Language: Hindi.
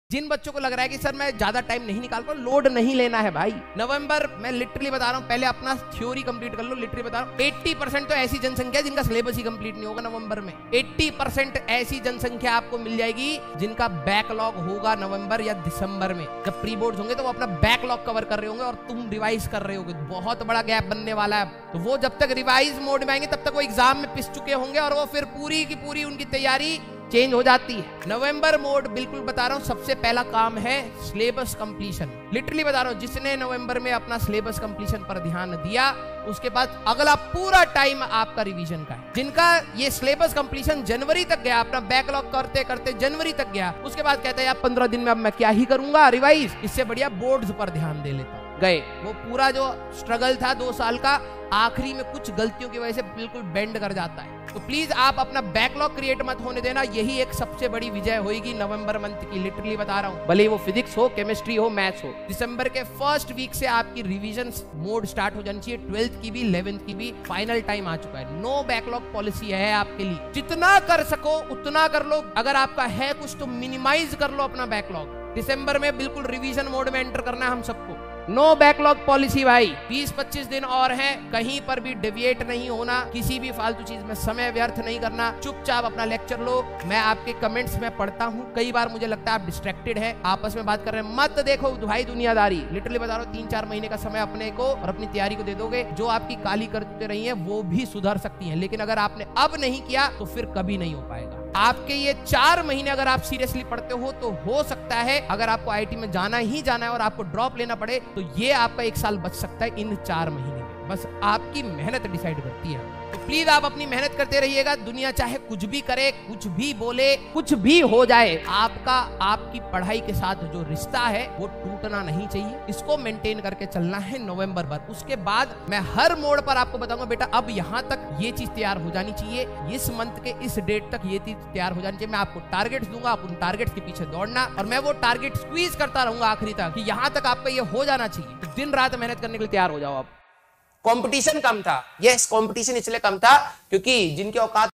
जिन बच्चों को लग रहा है कि सर मैं ज्यादा टाइम नहीं निकाल पा, लोड नहीं लेना है भाई। नवंबर मैं लिटरली बता रहा हूँ, पहले अपना थ्योरी कंप्लीट कर लो। लिटरली बता रहा हूँ 80% तो ऐसी जनसंख्या है जिनका सिलेबस ही कंप्लीट नहीं होगा नवंबर में। 80% ऐसी जनसंख्या आपको मिल जाएगी जिनका बैकलॉग होगा नवंबर या दिसंबर में। जब प्री बोर्ड्स होंगे तो वो अपना बैकलॉग कवर कर रहे होंगे और तुम रिवाइज कर रहे होगे। बहुत बड़ा गैप बनने वाला है। तो वो जब तक रिवाइज मोड में आएंगे तब तक वो एग्जाम में पिस चुके होंगे और वो फिर पूरी की पूरी उनकी तैयारी चेंज हो जाती है। नवंबर मोड बिल्कुल बता रहा हूं, सबसे पहला काम है सिलेबस कंप्लीशन। लिटरली बता रहा हूं, जिसने नवंबर में अपना सिलेबस कंप्लीशन पर ध्यान दिया उसके बाद अगला पूरा टाइम आपका रिवीजन का है। जिनका ये सिलेबस कंप्लीशन जनवरी तक गया, अपना बैकलॉग करते करते जनवरी तक गया, उसके बाद कहता है यार 15 दिन में अब मैं क्या ही करूंगा रिवाइज, इससे बढ़िया बोर्ड्स पर ध्यान दे लेता हूं। गए वो पूरा जो स्ट्रगल था 2 साल का, आखिरी में कुछ गलतियों की वजह से बिल्कुल बेंड कर जाता है। तो प्लीज आप अपना बैकलॉग क्रिएट मत होने देना। यही एक सबसे बड़ी विजय होगी नवंबर मंथ की। लिटरली बता रहा हूं, भले वो फिजिक्स हो, केमिस्ट्री हो, मैथ्स हो। दिसंबर के फर्स्ट वीक से आपकी रिवीजन मोड स्टार्ट हो जानी चाहिए। 12th की भी 11th की भी फाइनल टाइम आ चुका है। नो बैकलॉग पॉलिसी है आपके लिए। जितना कर सको उतना कर लो। अगर आपका है कुछ तो मिनिमाइज कर लो अपना बैकलॉग। दिसंबर में बिल्कुल रिवीजन मोड में एंटर करना है हम सबको। नो बैकलॉग पॉलिसी भाई। 20-25 दिन और हैं, कहीं पर भी डेविएट नहीं होना, किसी भी फालतू चीज में समय व्यर्थ नहीं करना, चुपचाप अपना लेक्चर लो। मैं आपके कमेंट्स में पढ़ता हूँ, कई बार मुझे लगता है आप डिस्ट्रैक्टेड है, आपस में बात कर रहे हैं। मत देखो भाई दुनियादारी। लिटरली बता रहा हूँ 3-4 महीने का समय अपने को और अपनी तैयारी को दे दोगे, जो आपकी काली करते रही है वो भी सुधर सकती है। लेकिन अगर आपने अब नहीं किया तो फिर कभी नहीं हो पाएगा। आपके ये 4 महीने अगर आप सीरियसली पढ़ते हो सकता है अगर आपको आईटी में जाना ही जाना है और आपको ड्रॉप लेना पड़े तो ये आपका 1 साल बच सकता है इन 4 महीने में। बस आपकी मेहनत डिसाइड करती है। तो प्लीज आप अपनी मेहनत करते रहिएगा। दुनिया चाहे कुछ भी करे, कुछ भी बोले, कुछ भी हो जाए, आपकी पढ़ाई के साथ जो रिश्ता है वो टूटना नहीं चाहिए। इसको मेंटेन करके चलना है नवंबर भर। उसके बाद मैं हर मोड़ पर आपको बताऊंगा बेटा अब यहाँ तक ये चीज तैयार हो जानी चाहिए, इस मंथ के इस डेट तक ये चीज तैयार हो जानी चाहिए। मैं आपको टारगेट्स दूंगा, आप उन टारगेट्स के पीछे दौड़ना और मैं वो टारगेट स्क्वीज करता रहूंगा आखिरी तक कि यहाँ तक आपका ये हो जाना चाहिए। तो दिन रात मेहनत करने के लिए तैयार हो जाओ आप। कंपटीशन कम था, यस कंपटीशन इसलिए कम था क्योंकि जिनके औकात